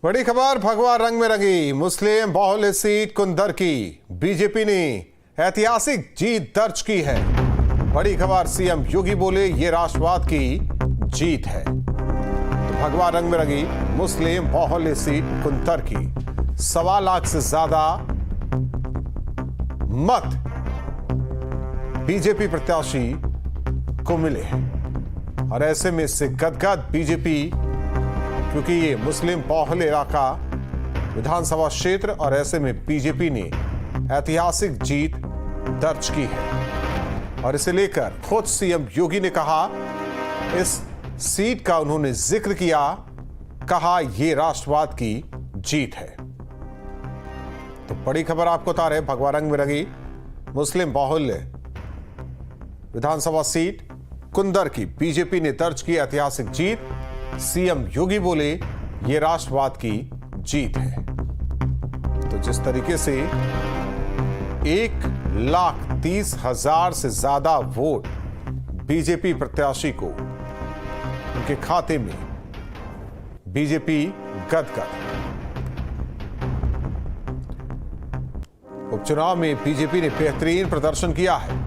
बड़ी खबर भगवा रंग में रंगी मुस्लिम बाहुल्य सीट कुंदर की बीजेपी ने ऐतिहासिक जीत दर्ज की है। बड़ी खबर सीएम योगी बोले ये राष्ट्रवाद की जीत है। तो भगवा रंग में रंगी मुस्लिम बाहुल्य सीट कुंदर की 1.25 लाख से ज्यादा मत बीजेपी प्रत्याशी को मिले हैं और ऐसे में इससे गदगद बीजेपी, क्योंकि ये मुस्लिम बाहुल्य इलाका विधानसभा क्षेत्र और ऐसे में बीजेपी ने ऐतिहासिक जीत दर्ज की है और इसे लेकर खुद सीएम योगी ने कहा, इस सीट का उन्होंने जिक्र किया, कहा ये राष्ट्रवाद की जीत है। तो बड़ी खबर आपको बता रहे भगवा रंग में रंगी मुस्लिम बाहुल्य विधानसभा सीट कुंदर की बीजेपी ने दर्ज की ऐतिहासिक जीत। सीएम योगी बोले ये राष्ट्रवाद की जीत है। तो जिस तरीके से 1,30,000 से ज्यादा वोट बीजेपी प्रत्याशी को उनके खाते में, बीजेपी गदगद। उपचुनाव में बीजेपी ने बेहतरीन प्रदर्शन किया है।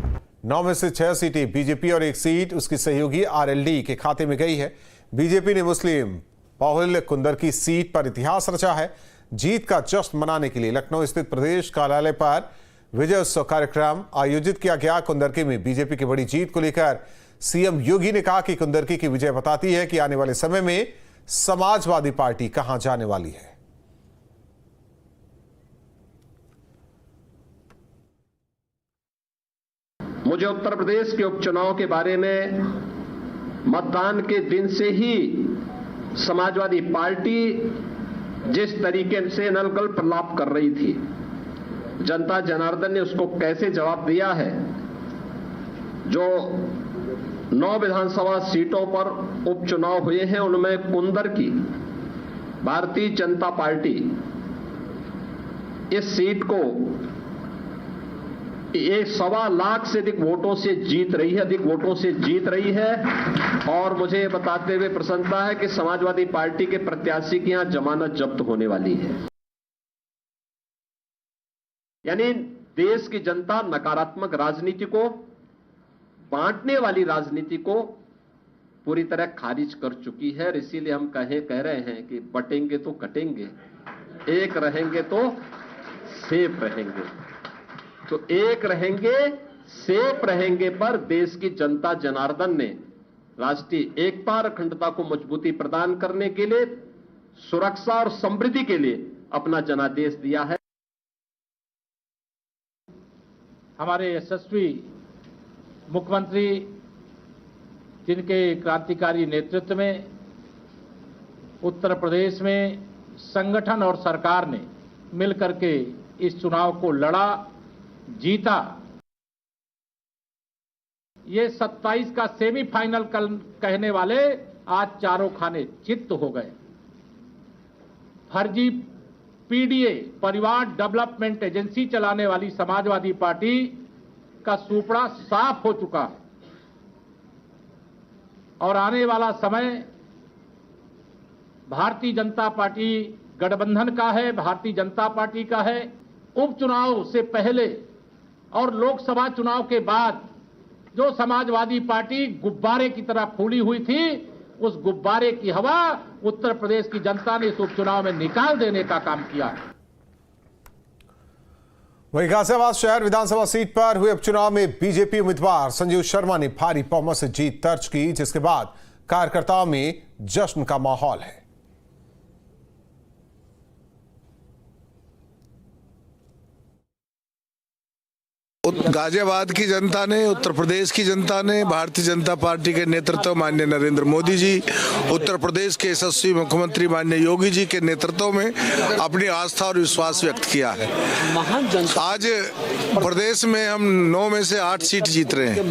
9 में से 6 सीटें बीजेपी और 1 सीट उसकी सहयोगी आरएलडी के खाते में गई है। बीजेपी ने मुस्लिम बाहुल्य कुंदर की सीट पर इतिहास रचा है। जीत का जश्न मनाने के लिए लखनऊ स्थित प्रदेश कार्यालय पर विजय उत्सव कार्यक्रम आयोजित किया गया। कुंदरकी में बीजेपी की बड़ी जीत को लेकर सीएम योगी ने कहा कि कुंदरकी की विजय बताती है कि आने वाले समय में समाजवादी पार्टी कहां जाने वाली है। मुझे उत्तर प्रदेश के उपचुनाव के बारे में मतदान के दिन से ही समाजवादी पार्टी जिस तरीके से नलगल प्रलाप कर रही थी, जनता जनार्दन ने उसको कैसे जवाब दिया है। जो 9 विधानसभा सीटों पर उपचुनाव हुए हैं उनमें कुंदर की भारतीय जनता पार्टी इस सीट को 1.25 लाख से अधिक वोटों से जीत रही है। और मुझे बताते हुए प्रसन्नता है कि समाजवादी पार्टी के प्रत्याशी की यहां जमानत जब्त होने वाली है। यानी देश की जनता नकारात्मक राजनीति को, बांटने वाली राजनीति को पूरी तरह खारिज कर चुकी है। और इसीलिए हम कह रहे हैं कि बटेंगे तो कटेंगे, एक रहेंगे तो सेफ रहेंगे। तो एक रहेंगे सेफ रहेंगे पर देश की जनता जनार्दन ने राष्ट्रीय एकता और अखंडता को मजबूती प्रदान करने के लिए, सुरक्षा और समृद्धि के लिए अपना जनादेश दिया है। हमारे यशस्वी मुख्यमंत्री जिनके क्रांतिकारी नेतृत्व में उत्तर प्रदेश में संगठन और सरकार ने मिलकर के इस चुनाव को लड़ा, जीता। ये 27 का सेमीफाइनल कहने वाले आज चारों खाने चित्त हो गए। फर्जी पीडीए परिवार डेवलपमेंट एजेंसी चलाने वाली समाजवादी पार्टी का सूपड़ा साफ हो चुका है और आने वाला समय भारतीय जनता पार्टी गठबंधन का है, भारतीय जनता पार्टी का है। उपचुनाव से पहले और लोकसभा चुनाव के बाद जो समाजवादी पार्टी गुब्बारे की तरह फूली हुई थी, उस गुब्बारे की हवा उत्तर प्रदेश की जनता ने इस उपचुनाव में निकाल देने का काम किया है। वहीं गाजियाबाद शहर विधानसभा सीट पर हुए उपचुनाव में बीजेपी उम्मीदवार संजीव शर्मा ने भारी बहुमत से जीत दर्ज की, जिसके बाद कार्यकर्ताओं में जश्न का माहौल है। गाजियाबाद की जनता ने, उत्तर प्रदेश की जनता ने, भारतीय जनता पार्टी के नेतृत्व माननीय नरेंद्र मोदी जी, उत्तर प्रदेश के यशस्वी मुख्यमंत्री माननीय योगी जी के नेतृत्व में अपनी आस्था और विश्वास व्यक्त किया है। आज प्रदेश में हम 9 में से 8 सीट जीत रहे हैं।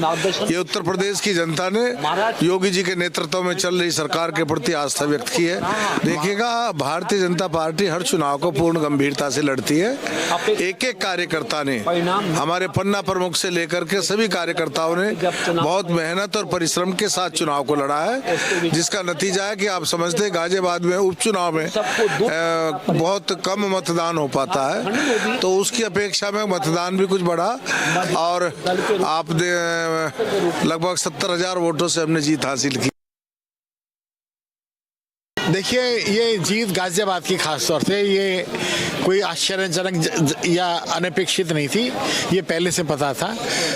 ये उत्तर प्रदेश की जनता ने योगी जी के नेतृत्व में चल रही सरकार के प्रति आस्था व्यक्त की है। देखिएगा, भारतीय जनता पार्टी हर चुनाव को पूर्ण गंभीरता से लड़ती है। एक एक कार्यकर्ता ने, हमारे पन्ना प्रमुख से लेकर के सभी कार्यकर्ताओं ने बहुत मेहनत और परिश्रम के साथ चुनाव को लड़ा है, जिसका नतीजा है कि आप समझते हैं गाजियाबाद में उपचुनाव में बहुत कम मतदान हो पाता है, तो उसकी अपेक्षा में मतदान भी कुछ बढ़ा और आप लगभग 70,000 वोटों से हमने जीत हासिल की। देखिए, ये जीत गाजियाबाद की खास तौर से ये कोई आश्चर्यजनक या अनपेक्षित नहीं थी, ये पहले से पता था।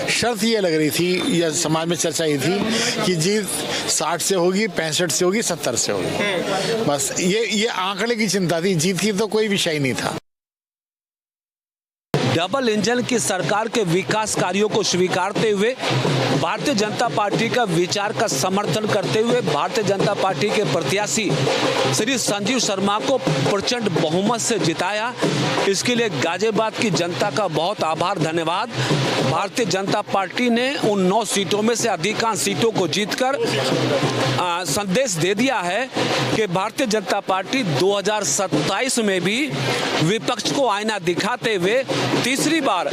शर्त ये लग रही थी या समाज में चर्चा ये थी कि जीत 60 से होगी, 65 से होगी, 70 से होगी। बस ये आंकड़े की चिंता थी, जीत की तो कोई विषय नहीं था। डबल इंजन की सरकार के विकास कार्यों को स्वीकारते हुए भारतीय जनता पार्टी का विचार का समर्थन करते हुए भारतीय जनता पार्टी के प्रत्याशी श्री संजीव शर्मा को प्रचंड बहुमत से जिताया। इसके लिए गाजियाबाद की जनता का बहुत आभार, धन्यवाद। भारतीय जनता पार्टी ने उन 9 सीटों में से अधिकांश सीटों को जीतकर संदेश दे दिया है कि भारतीय जनता पार्टी 2027 में भी विपक्ष को आईना दिखाते हुए तीसरी बार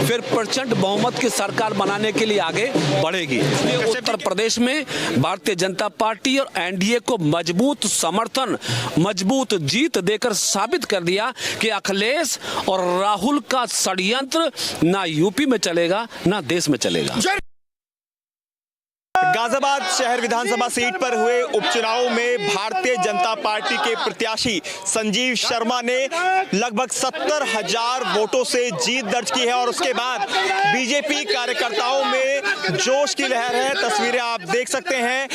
फिर प्रचंड बहुमत की सरकार बनाने के लिए आगे बढ़ेगी। उत्तर प्रदेश में भारतीय जनता पार्टी और एनडीए को मजबूत समर्थन, मजबूत जीत देकर साबित कर दिया कि अखिलेश और राहुल का षड्यंत्र ना यूपी में चलेगा ना देश में चलेगा। गाजियाबाद शहर विधानसभा सीट पर हुए उपचुनाव में भारतीय जनता पार्टी के प्रत्याशी संजीव शर्मा ने लगभग 70,000 वोटों से जीत दर्ज की है और उसके बाद बीजेपी कार्यकर्ताओं में जोश की लहर है। तस्वीरें आप देख सकते हैं,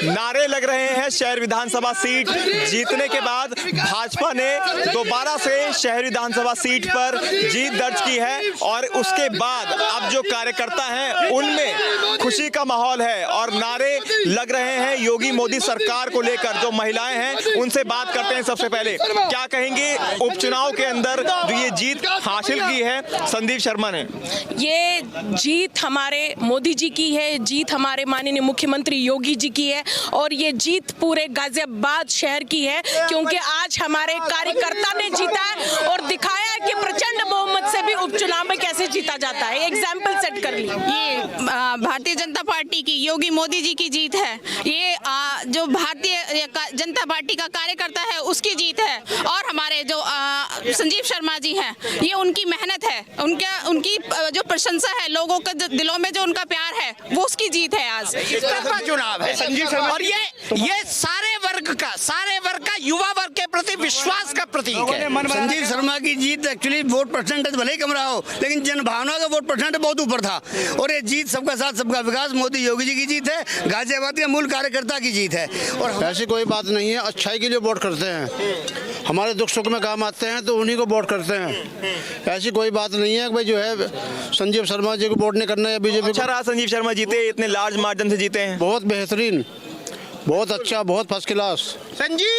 नारे लग रहे हैं। शहर विधानसभा सीट जीतने के बाद भाजपा ने दोबारा से शहर विधानसभा सीट पर जीत दर्ज की है और उसके बाद अब जो कार्यकर्ता हैं उनमें खुशी का माहौल है और नारे लग रहे हैं योगी मोदी सरकार को लेकर। जो महिलाएं हैं उनसे बात करते हैं। सबसे पहले क्या कहेंगे उपचुनाव के अंदर जो ये जीत हासिल की है संदीप शर्मा ने? ये जीत हमारे मोदी जी की है, जीत हमारे माननीय मुख्यमंत्री योगी जी की है और ये जीत पूरे गाजियाबाद शहर की है, क्योंकि आज हमारे कार्यकर्ता ने जीता है और दिखाया है कि प्रचंड बहुमत से भी उपचुनाव में कैसे जीता जाता है। एग्जाम्पल सेट कर ली। ये भारतीय जनता पार्टी की, योगी मोदी जी की जीत है। ये जो भारतीय जनता पार्टी का कार्यकर्ता है उसकी जीत है और हमारे जो संजीव शर्मा जी हैं, ये उनकी मेहनत है, उनकी जो प्रशंसा है, लोगों के दिलों में जो उनका प्यार है, वो उसकी जीत है। आज चुनाव है संजीव शर्मा और ये सारे वर्ग का युवा वर्ग के प्रति विश्वास का प्रतीक है। संजीव शर्मा की जीत एक्चुअली वोट परसेंटेज भले ही कम रहा हो, लेकिन जनभावना का वोट परसेंटेज बहुत ऊपर था और ये जीत सबका साथ सबका विकास मोदी योगी जी की जीत है, गाजियाबाद के मूल कार्यकर्ता की जीत है। और ऐसी कोई बात नहीं है, अच्छाई के लिए वोट करते हैं, हमारे दुख सुख में काम आते हैं तो उन्हीं को वोट करते हैं। ऐसी कोई बात नहीं है कि भाई जो है संजीव शर्मा जी को वोट नहीं करना है बीजेपी। अच्छा रहा संजीव शर्मा जीते, इतने लार्ज मार्जिन से जीते हैं। बहुत बेहतरीन, बहुत अच्छा, बहुत फर्स्ट क्लास। संजीव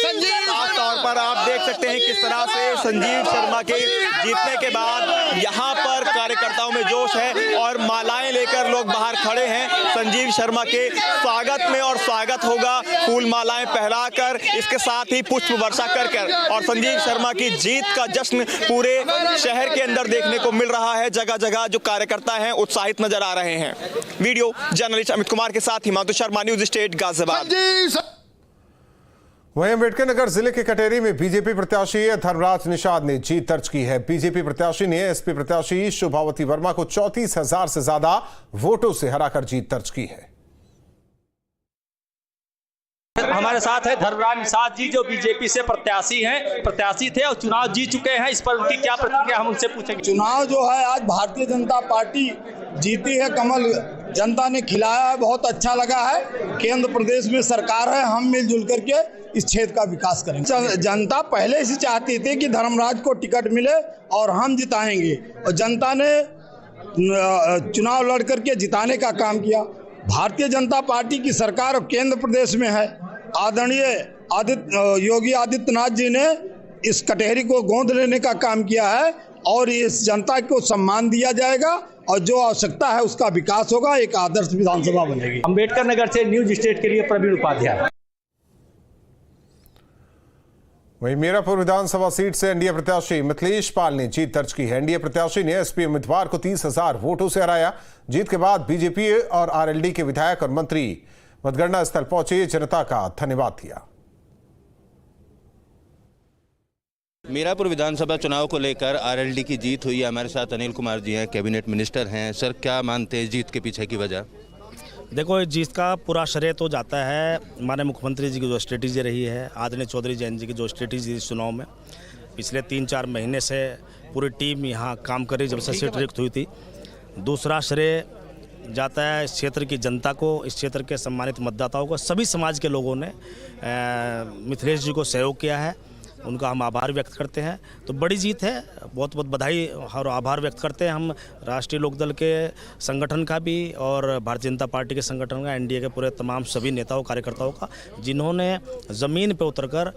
खास तौर पर आप देख सकते हैं किस तरह से संजीव शर्मा के जीतने के बाद यहाँ पर कार्यकर्ताओं में जोश है और मालाएं लेकर लोग बाहर खड़े हैं संजीव शर्मा के स्वागत में और स्वागत होगा फूल मालाएं फहराकर, इसके साथ ही पुष्प वर्षा कर और संजीव शर्मा की जीत का जश्न पूरे शहर के अंदर देखने को मिल रहा है। जगह जगह जो कार्यकर्ता हैं उत्साहित नजर आ रहे हैं। वीडियो जर्नलिस्ट अमित कुमार के साथ हिमांशु शर्मा, न्यूज स्टेट गाजियाबाद। वहीं अम्बेडकर नगर जिले के कटेरी में बीजेपी प्रत्याशी धर्मराज निषाद ने जीत दर्ज की है। बीजेपी प्रत्याशी ने एसपी प्रत्याशी शोभावती वर्मा को 34,000 से ज्यादा वोटों से हराकर जीत दर्ज की है। हमारे साथ है धर्मराज निषाद जी, जो बीजेपी से प्रत्याशी थे और चुनाव जीत चुके हैं। इस पर उनकी क्या प्रतिक्रिया हम उनसे पूछेंगे। चुनाव जो है आज भारतीय जनता पार्टी जीती है, कमल जनता ने खिलाया है, बहुत अच्छा लगा है। केंद्र प्रदेश में सरकार है, हम मिलजुल करके इस क्षेत्र का विकास करेंगे। जनता पहले से चाहती थी कि धर्मराज को टिकट मिले और हम जिताएंगे और जनता ने चुनाव लड़ करके जिताने का काम किया। भारतीय जनता पार्टी की सरकार केंद्र प्रदेश में है। आदरणीय योगी आदित्यनाथ जी ने इस कटहरी को गोद लेने का काम किया है और इस जनता को सम्मान दिया जाएगा और जो आवश्यकता है उसका विकास होगा, एक आदर्श विधानसभा बनेगी। अम्बेडकर नगर से न्यूज स्टेट के लिए प्रवीण उपाध्याय। वहीं मीरापुर विधानसभा सीट से एनडीए प्रत्याशी मिथिलेश पाल ने जीत दर्ज की है। एनडीए प्रत्याशी ने एसपी उम्मीदवार को 30,000 वोटों से हराया। जीत के बाद बीजेपी और आरएलडी के विधायक और मंत्री मतगणना स्थल पहुंचे, जनता का धन्यवाद दिया। मीरापुर विधानसभा चुनाव को लेकर आरएलडी की जीत हुई है। हमारे साथ अनिल कुमार जी हैं, कैबिनेट मिनिस्टर हैं। सर, क्या मानते हैं जीत के पीछे की वजह? देखो, इस जीत का पूरा श्रेय तो जाता है हमारे मुख्यमंत्री जी की जो स्ट्रेटेजी रही है, आदरणीय चौधरी जयंत जी की जो स्ट्रेटेजी इस चुनाव में पिछले 3-4 महीने से पूरी टीम यहाँ काम कर रही जब से सीट रिक्त हुई थी। दूसरा श्रेय जाता है इस क्षेत्र की जनता को, इस क्षेत्र के सम्मानित मतदाताओं को। सभी समाज के लोगों ने मिथिलेश जी को सहयोग किया है, उनका हम आभार व्यक्त करते हैं। तो बड़ी जीत है, बहुत बहुत बधाई और आभार व्यक्त करते हैं हम राष्ट्रीय लोकदल के संगठन का भी और भारतीय जनता पार्टी के संगठन का, एनडीए के पूरे तमाम सभी नेताओं कार्यकर्ताओं का, जिन्होंने ज़मीन पर उतरकर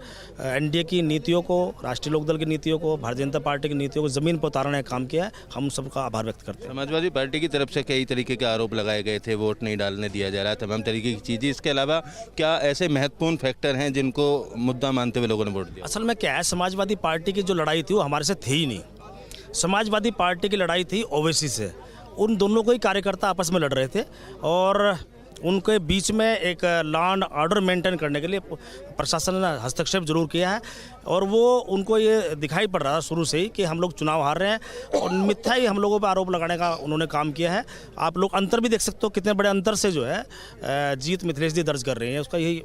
एनडीए की नीतियों को, राष्ट्रीय लोकदल की नीतियों को, भारतीय जनता पार्टी की नीतियों को ज़मीन पर उतारने का काम किया है। हम सबका आभार व्यक्त करते हैं। समाजवादी पार्टी की तरफ से कई तरीके के आरोप लगाए गए थे, वोट नहीं डालने दिया जा रहा है, तमाम तरीके की चीज़ें। इसके अलावा क्या ऐसे महत्वपूर्ण फैक्टर हैं जिनको मुद्दा मानते हुए लोगों ने वोट दिया? असल में क्या है, समाजवादी पार्टी की जो लड़ाई थी वो हमारे से थी ही नहीं। समाजवादी पार्टी की लड़ाई थी ओवैसी से। उन दोनों को ही कार्यकर्ता आपस में लड़ रहे थे और उनके बीच में एक लॉ एंड ऑर्डर मेंटेन करने के लिए प्रशासन ने हस्तक्षेप जरूर किया है और वो उनको ये दिखाई पड़ रहा था शुरू से ही कि हम लोग चुनाव हार रहे हैं और मिथ्या ही हम लोगों पर आरोप लगाने का उन्होंने काम किया है। आप लोग अंतर भी देख सकते हो, कितने बड़े अंतर से जो है जीत मिथिलेश जी दर्ज कर रहे हैं, उसका यही।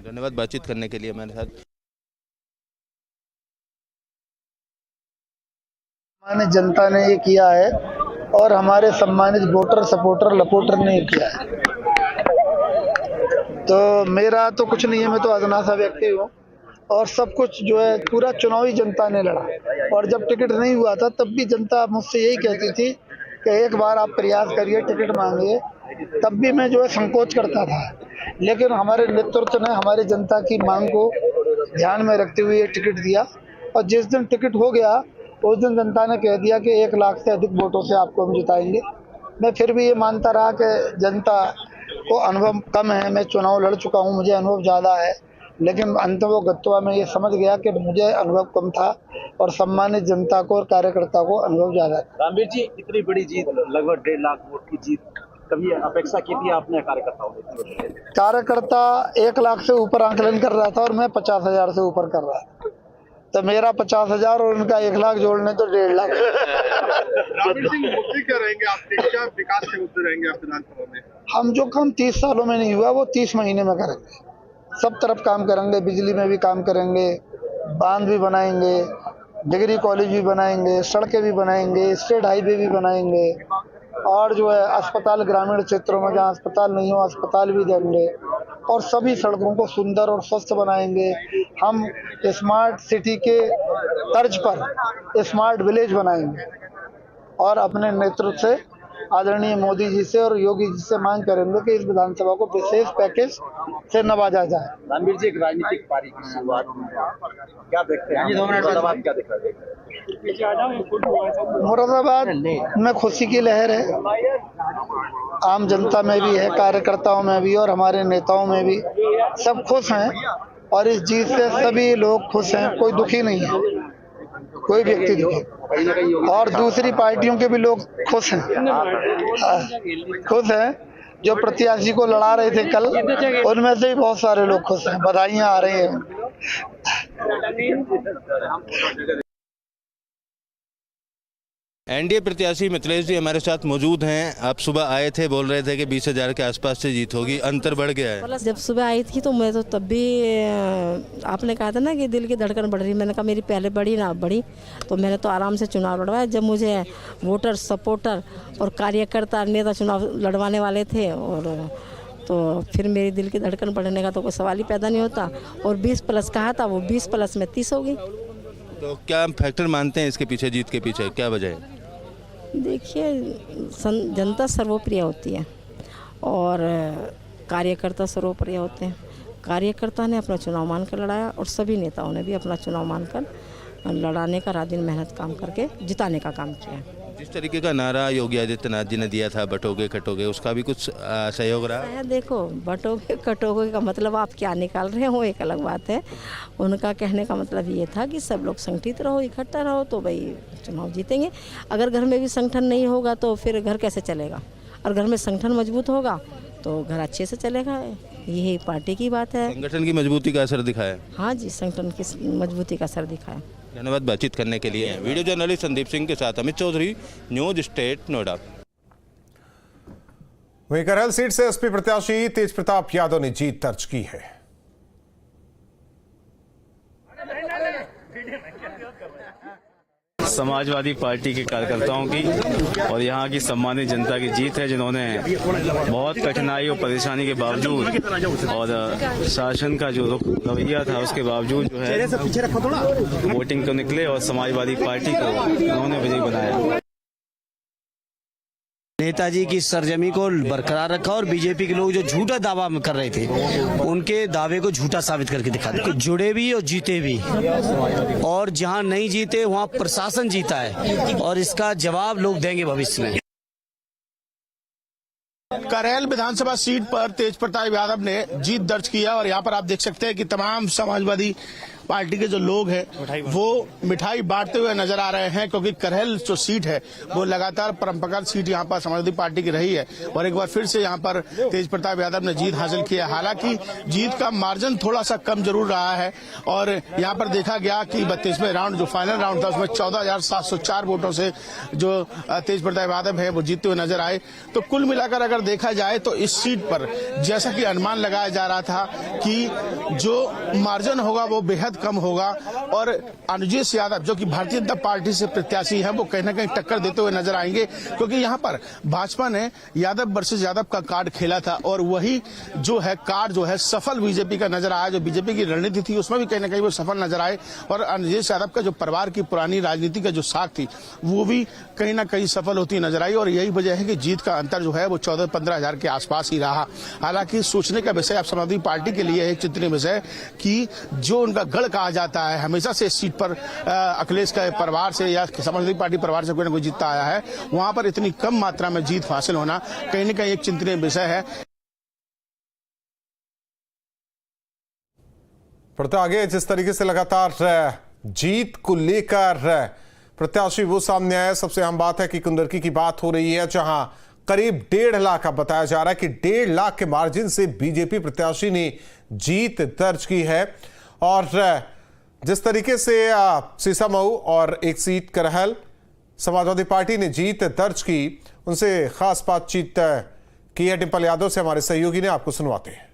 धन्यवाद बातचीत करने के लिए हमारे साथ। हमारे जनता ने ये किया है और हमारे सम्मानित वोटर सपोर्टर लपोटर ने ये किया है। तो मेरा तो कुछ नहीं है, मैं तो अदना सा व्यक्ति हूँ और सब कुछ जो है पूरा चुनावी जनता ने लड़ा। और जब टिकट नहीं हुआ था तब भी जनता मुझसे यही कहती थी कि एक बार आप प्रयास करिए, टिकट मांगिए। तब भी मैं जो है संकोच करता था, लेकिन हमारे नेतृत्व ने हमारी जनता की मांग को ध्यान में रखते हुए टिकट दिया और जिस दिन टिकट हो गया उस दिन जनता ने कह दिया कि 1 लाख से अधिक वोटों से आपको हम जिताएंगे। मैं फिर भी ये मानता रहा कि जनता को अनुभव कम है, मैं चुनाव लड़ चुका हूँ, मुझे अनुभव ज़्यादा है, लेकिन अंततः गत्वा में ये समझ गया कि मुझे अनुभव कम था और सम्मानित जनता को और कार्यकर्ता को अनुभव ज़्यादा था। रामवीर जी, इतनी बड़ी जीत, लगभग 1.5 लाख वोट की जीत, कभी अपेक्षा की थी आपने कार्यकर्ताओं ने? कार्यकर्ता 1 लाख से ऊपर आंकलन कर रहा था और मैं 50,000 से ऊपर कर रहा था, तो मेरा 50,000 और उनका 1 लाख जोड़ने तो 1.5 लाख। रामवीर सिंह, मुद्दे क्या रहेंगे आपके, क्या विकास के मुद्दे रहेंगे आप विधानसभा में? हम जो काम 30 सालों में नहीं हुआ वो 30 महीने में करेंगे। सब तरफ काम करेंगे, बिजली में भी काम करेंगे, बांध भी बनाएंगे, डिग्री कॉलेज भी बनाएंगे, सड़कें भी बनाएंगे, स्टेट हाईवे भी बनाएंगे और जो है अस्पताल ग्रामीण क्षेत्रों में जहाँ अस्पताल नहीं हो अस्पताल भी देंगे और सभी सड़कों को सुंदर और स्वस्थ बनाएंगे। हम स्मार्ट सिटी के तर्ज पर स्मार्ट विलेज बनाएंगे और अपने नेतृत्व से आदरणीय मोदी जी से और योगी जी से मांग करेंगे कि इस विधानसभा को विशेष पैकेज से नवाजा जाए। रणवीर जी, एक राजनीतिक पारी की शुरुआत क्या देखते हैं? मुरादाबाद क्या दिख रहा है? मुरादाबाद में खुशी की लहर है, आम जनता में भी है, कार्यकर्ताओं में भी और हमारे नेताओं में भी। सब खुश हैं और इस जीत से सभी लोग खुश हैं, कोई दुखी नहीं है, कोई व्यक्ति दुखी। और दूसरी पार्टियों के भी लोग खुश हैं, खुश हैं। जो प्रत्याशी को लड़ा रहे थे कल, उनमें से भी बहुत सारे लोग खुश हैं, बधाइयाँ आ रही हैं। एनडीए प्रत्याशी मिथिलेश जी हमारे साथ मौजूद हैं। आप सुबह आए थे, बोल रहे थे कि 20,000 के आसपास से जीत होगी, अंतर बढ़ गया है। जब सुबह आई थी तो मैं तो तब भी आपने कहा था ना कि दिल की धड़कन बढ़ रही, मैंने कहा मेरी पहले बढ़ी ना बढ़ी, तो मैंने तो आराम से चुनाव लड़वाया। जब मुझे वोटर सपोर्टर और कार्यकर्ता नेता चुनाव लड़वाने वाले थे और तो फिर मेरी दिल की धड़कन बढ़ने का तो कोई सवाल ही पैदा नहीं होता। और 20+ कहा था, वो 20+ में 30 हो गई। तो क्या फैक्टर मानते हैं इसके पीछे, जीत के पीछे क्या वजह है? देखिए, जनता सर्वप्रिय होती है और कार्यकर्ता सर्वप्रिय होते हैं। कार्यकर्ता ने अपना चुनाव मानकर लड़ाया और सभी नेताओं ने भी अपना चुनाव मानकर लड़ाने का रात दिन मेहनत काम करके जिताने का काम किया। जिस तरीके का नारा योगी आदित्यनाथ जी ने दिया था, बटोगे कटोगे, उसका भी कुछ सहयोग रहा है? देखो, बटोगे कटोगे का मतलब आप क्या निकाल रहे हो एक अलग बात है। उनका कहने का मतलब ये था कि सब लोग संगठित रहो, इकट्ठा रहो, तो भाई चुनाव जीतेंगे। अगर घर में भी संगठन नहीं होगा तो फिर घर कैसे चलेगा, और घर में संगठन मजबूत होगा तो घर अच्छे से चलेगा। यही पार्टी की बात है। संगठन की मजबूती का असर दिखाया? हाँ जी, संगठन की मजबूती का असर दिखाया। धन्यवाद बातचीत करने के लिए। वीडियो जर्नलिस्ट संदीप सिंह के साथ अमित चौधरी, न्यूज स्टेट नोएडा। वहीं करहल सीट से एसपी प्रत्याशी तेज प्रताप यादव ने जीत दर्ज की है। समाजवादी पार्टी के कार्यकर्ताओं की और यहाँ की सम्मानित जनता की जीत है, जिन्होंने बहुत कठिनाई और परेशानी के बावजूद और शासन का जो रवैया था उसके बावजूद जो है वोटिंग को निकले और समाजवादी पार्टी को उन्होंने विजयी बनाया। नेताजी की सरजमी को बरकरार रखा और बीजेपी के लोग जो झूठा दावा कर रहे थे उनके दावे को झूठा साबित करके दिखा दिया। जुड़े भी और जीते भी, और जहां नहीं जीते वहां प्रशासन जीता है, और इसका जवाब लोग देंगे भविष्य में। करहल विधानसभा सीट पर तेज प्रताप यादव ने जीत दर्ज किया और यहाँ पर आप देख सकते हैं कि तमाम समाजवादी पार्टी के जो लोग हैं वो मिठाई बांटते हुए नजर आ रहे हैं, क्योंकि करहल जो सीट है वो लगातार परंपरागत सीट यहाँ पर समाजवादी पार्टी की रही है और एक बार फिर से यहाँ पर तेज प्रताप यादव ने जीत हासिल की है। हालांकि जीत का मार्जिन थोड़ा सा कम जरूर रहा है और यहाँ पर देखा गया कि 32वें राउंड जो फाइनल राउंड था उसमें 14,704 वोटों से जो तेज प्रताप यादव है वो जीतते हुए नजर आए। तो कुल मिलाकर अगर देखा जाए तो इस सीट पर जैसा कि अनुमान लगाया जा रहा था कि जो मार्जिन होगा वो बेहद कम होगा और अनुजेश यादव जो कि भारतीय जनता पार्टी से प्रत्याशी हैं वो कहीं ना कहीं टक्कर देते हुए नजर आएंगे, क्योंकि यहाँ पर भाजपा ने यादव वर्सेस यादव का कार्ड खेला था और वही जो है कार्ड जो है सफल बीजेपी का नजर आया। जो बीजेपी की रणनीति थी उसमें भी कहीं ना कहीं वो सफल नजर आए और अनुजेश यादव का जो परिवार की पुरानी राजनीति का जो साख थी वो भी कहीं ना कहीं सफल होती नजर आई और यही वजह है कि जीत का अंतर जो है वो 14-15 हजार के आसपास ही रहा। हालांकि सोचने का विषय अब समाजवादी पार्टी के लिए एक चिंतनीय विषय कि जो उनका गढ़ कहा जाता है, हमेशा से इस सीट पर अखिलेश के परिवार से या समाजवादी पार्टी परिवार से कोई ना कोई जीतता आया है, वहां पर इतनी कम मात्रा में जीत हासिल होना कहीं ना कहीं एक चिंतनीय विषय है। बढ़ते आगे, जिस तरीके से लगातार जीत को लेकर प्रत्याशी वो सामने आया, सबसे अहम बात है कि कुंदरकी की बात हो रही है, जहां करीब 1.5 लाख का बताया जा रहा है कि 1.5 लाख के मार्जिन से बीजेपी प्रत्याशी ने जीत दर्ज की है। और जिस तरीके से सीसामऊ और एक सीट करहल समाजवादी पार्टी ने जीत दर्ज की, उनसे खास बातचीत की है डिंपल यादव से हमारे सहयोगी ने, आपको सुनवाते हैं।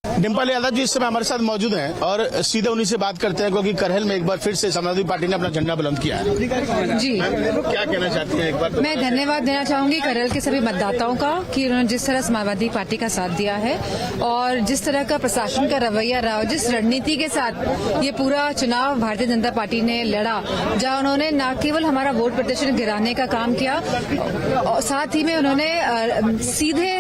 डिंपल यादव जी इस समय हमारे साथ मौजूद हैं और सीधे उन्हीं से बात करते हैं, क्योंकि करहल में एक बार फिर से समाजवादी पार्टी ने अपना झंडा बुलंद किया है। जी, क्या कहना चाहती हैं एक बार? मैं धन्यवाद देना चाहूंगी करहल के सभी मतदाताओं का कि उन्होंने जिस तरह समाजवादी पार्टी का साथ दिया है और जिस तरह का प्रशासन का रवैया रहा और जिस रणनीति के साथ ये पूरा चुनाव भारतीय जनता पार्टी ने लड़ा, जहाँ उन्होंने न केवल हमारा वोट प्रतिशत गिराने का काम किया और साथ ही में उन्होंने सीधे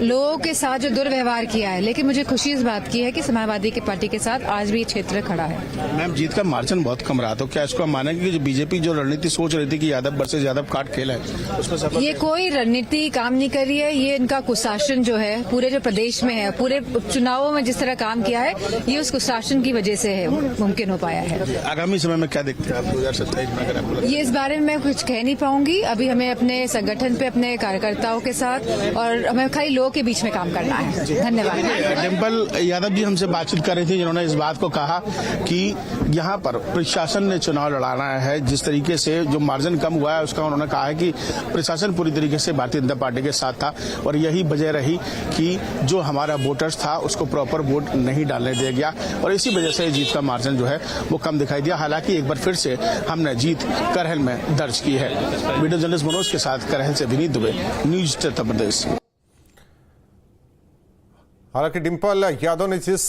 लोगों के साथ जो दुर्व्यवहार किया है, लेकिन मुझे खुशी इस बात की है कि समाजवादी की पार्टी के साथ आज भी क्षेत्र खड़ा है। मैम, जीत का मार्जिन बहुत कम रहा, तो क्या इसको हम मानेंगे कि जो बीजेपी जो रणनीति सोच रही थी कि यादव वर्सेस यादव कार्ड खेला है उसमें सफल? ये कोई रणनीति काम नहीं कर रही है, ये इनका कुशासन जो है पूरे जो प्रदेश में है, पूरे चुनावों में जिस तरह काम किया है, ये उस कुशासन की वजह से मुमकिन हो पाया है। आगामी समय में क्या देखते हैं आप 2027 में? अगर ये इस बारे में मैं कुछ कह नहीं पाऊंगी, अभी हमें अपने संगठन पे अपने कार्यकर्ताओं के साथ और हमें खाली लोगों के बीच में काम करना है। धन्यवाद। डिंपल यादव जी हमसे बातचीत कर रही थी, जिन्होंने इस बात को कहा कि यहाँ पर प्रशासन ने चुनाव लड़ाना है। जिस तरीके से जो मार्जिन कम हुआ है उसका उन्होंने कहा है कि प्रशासन पूरी तरीके से भारतीय जनता पार्टी के साथ था और यही वजह रही कि जो हमारा वोटर्स था उसको प्रॉपर वोट नहीं डालने दिया गया और इसी वजह से जीत का मार्जिन जो है वो कम दिखाई दिया। हालांकि एक बार फिर से हमने जीत करहल में दर्ज की है। वीडियो जर्नलिस्ट मनोज के साथ करहल से विनीत दुबे, न्यूज उत्तर प्रदेश। हालांकि डिंपल यादव ने जिस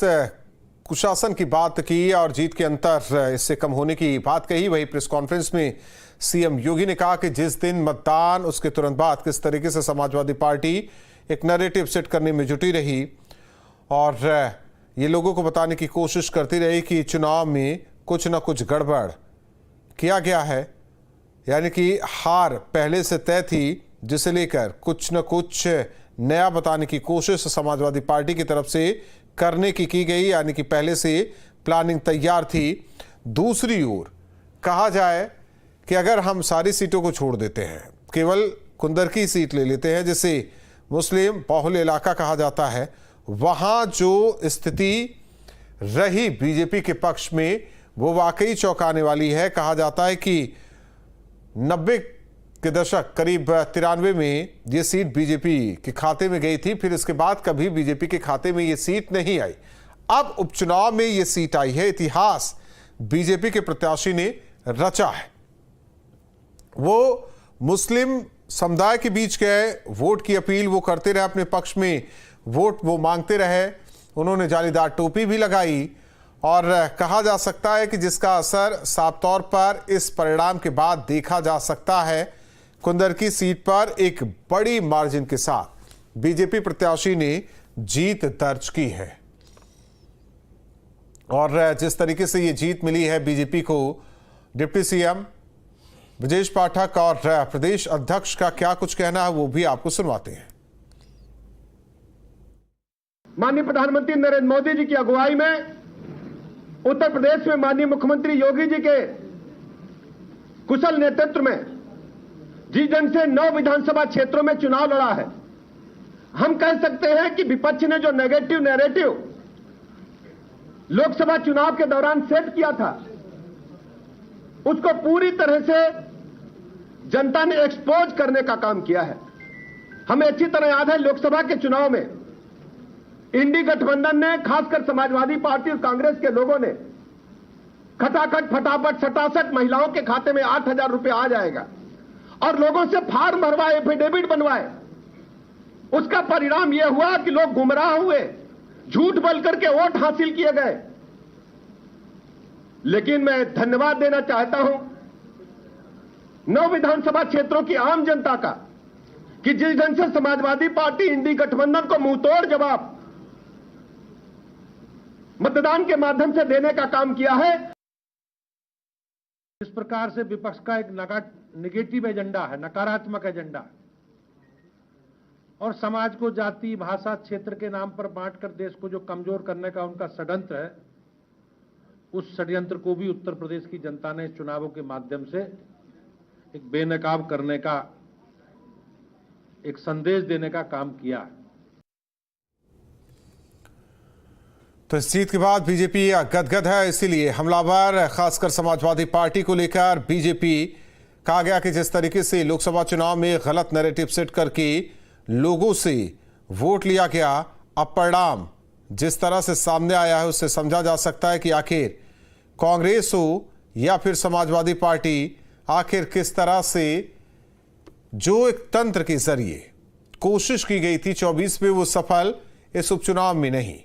कुशासन की बात की और जीत के अंतर इससे कम होने की बात कही, वही प्रेस कॉन्फ्रेंस में सीएम योगी ने कहा कि जिस दिन मतदान उसके तुरंत बाद किस तरीके से समाजवादी पार्टी एक नैरेटिव सेट करने में जुटी रही और ये लोगों को बताने की कोशिश करती रही कि चुनाव में कुछ न कुछ गड़बड़ किया गया है यानी कि हार पहले से तय थी, जिसे लेकर कुछ न कुछ नया बताने की कोशिश समाजवादी पार्टी की तरफ से करने की गई, यानी कि पहले से प्लानिंग तैयार थी। दूसरी ओर कहा जाए कि अगर हम सारी सीटों को छोड़ देते हैं, केवल कुंदर की सीट ले लेते हैं, जिसे मुस्लिम बहुल इलाका कहा जाता है, वहां जो स्थिति रही बीजेपी के पक्ष में वो वाकई चौंकाने वाली है। कहा जाता है कि 90 के दशक करीब 93 में ये सीट बीजेपी के खाते में गई थी, फिर इसके बाद कभी बीजेपी के खाते में ये सीट नहीं आई। अब उपचुनाव में ये सीट आई है। इतिहास बीजेपी के प्रत्याशी ने रचा है। वो मुस्लिम समुदाय के बीच गए, वोट की अपील वो करते रहे, अपने पक्ष में वोट वो मांगते रहे। उन्होंने जालीदार टोपी भी लगाई और कहा जा सकता है कि जिसका असर साफ तौर पर इस परिणाम के बाद देखा जा सकता है। कुंदर की सीट पर एक बड़ी मार्जिन के साथ बीजेपी प्रत्याशी ने जीत दर्ज की है और जिस तरीके से ये जीत मिली है बीजेपी को, डिप्टी सीएम ब्रजेश पाठक और प्रदेश अध्यक्ष का क्या कुछ कहना है वो भी आपको सुनवाते हैं। माननीय प्रधानमंत्री नरेंद्र मोदी जी की अगुवाई में उत्तर प्रदेश में माननीय मुख्यमंत्री योगी जी के कुशल नेतृत्व में जिस ढंग से 9 विधानसभा क्षेत्रों में चुनाव लड़ा है, हम कह सकते हैं कि विपक्ष ने जो नेगेटिव नैरेटिव लोकसभा चुनाव के दौरान सेट किया था, उसको पूरी तरह से जनता ने एक्सपोज करने का काम किया है। हमें अच्छी तरह याद है लोकसभा के चुनाव में इंडी गठबंधन ने, खासकर समाजवादी पार्टी और कांग्रेस के लोगों ने खटाखट फटाफट 67 महिलाओं के खाते में 8,000 रुपए आ जाएगा और लोगों से फार्म भरवाए, एफिडेविट बनवाए। उसका परिणाम यह हुआ कि लोग गुमराह हुए, झूठ बोल करके वोट हासिल किए गए। लेकिन मैं धन्यवाद देना चाहता हूं 9 विधानसभा क्षेत्रों की आम जनता का कि जिस ढंग से समाजवादी पार्टी इंडी गठबंधन को मुंहतोड़ जवाब मतदान के माध्यम से देने का काम किया है। इस प्रकार से विपक्ष का एक नेगेटिव एजेंडा है, नकारात्मक एजेंडा, और समाज को जाति, भाषा, क्षेत्र के नाम पर बांटकर देश को जो कमजोर करने का उनका षड्यंत्र है, उस षड्यंत्र को भी उत्तर प्रदेश की जनता ने चुनावों के माध्यम से एक बेनकाब करने का, एक संदेश देने का काम किया है। तो इस जीत के बाद बीजेपी गदगद है, इसीलिए हमलावर खासकर समाजवादी पार्टी को लेकर बीजेपी कहा गया कि जिस तरीके से लोकसभा चुनाव में गलत नैरेटिव सेट करके लोगों से वोट लिया गया, अब परिणाम जिस तरह से सामने आया है उससे समझा जा सकता है कि आखिर कांग्रेस हो या फिर समाजवादी पार्टी, आखिर किस तरह से जो एक तंत्र के जरिए कोशिश की गई थी 24 में, वो सफल इस उपचुनाव में नहीं,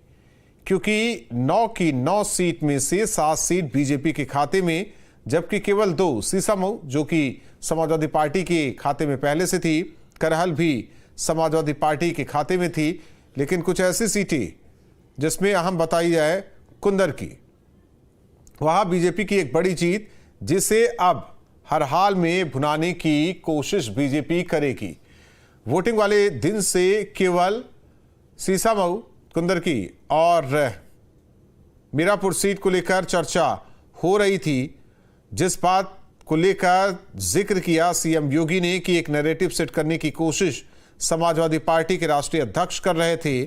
क्योंकि 9 की 9 सीट में से 7 सीट बीजेपी के खाते में, जबकि केवल 2 सीसामऊ जो कि समाजवादी पार्टी के खाते में पहले से थी, करहल भी समाजवादी पार्टी के खाते में थी। लेकिन कुछ ऐसी सीटें जिसमें अहम बताई जाए कुंदर की, वहां बीजेपी की एक बड़ी जीत, जिसे अब हर हाल में भुनाने की कोशिश बीजेपी करेगी। वोटिंग वाले दिन से केवल सीसामऊ, कुंदर की और मीरापुर सीट को लेकर चर्चा हो रही थी, जिस बात को लेकर जिक्र किया सीएम योगी ने कि एक नैरेटिव सेट करने की कोशिश समाजवादी पार्टी के राष्ट्रीय अध्यक्ष कर रहे थे,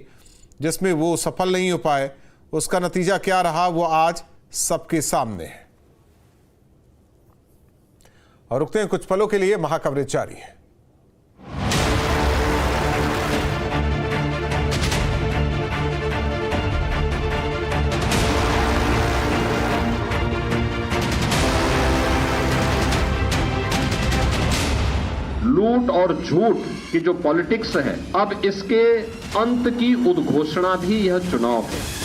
जिसमें वो सफल नहीं हो पाए। उसका नतीजा क्या रहा वो आज सबके सामने है। और रुकते हैं कुछ पलों के लिए, महाकवरेज जारी है। लूट और झूठ की जो पॉलिटिक्स है, अब इसके अंत की उद्घोषणा भी यह चुनाव है।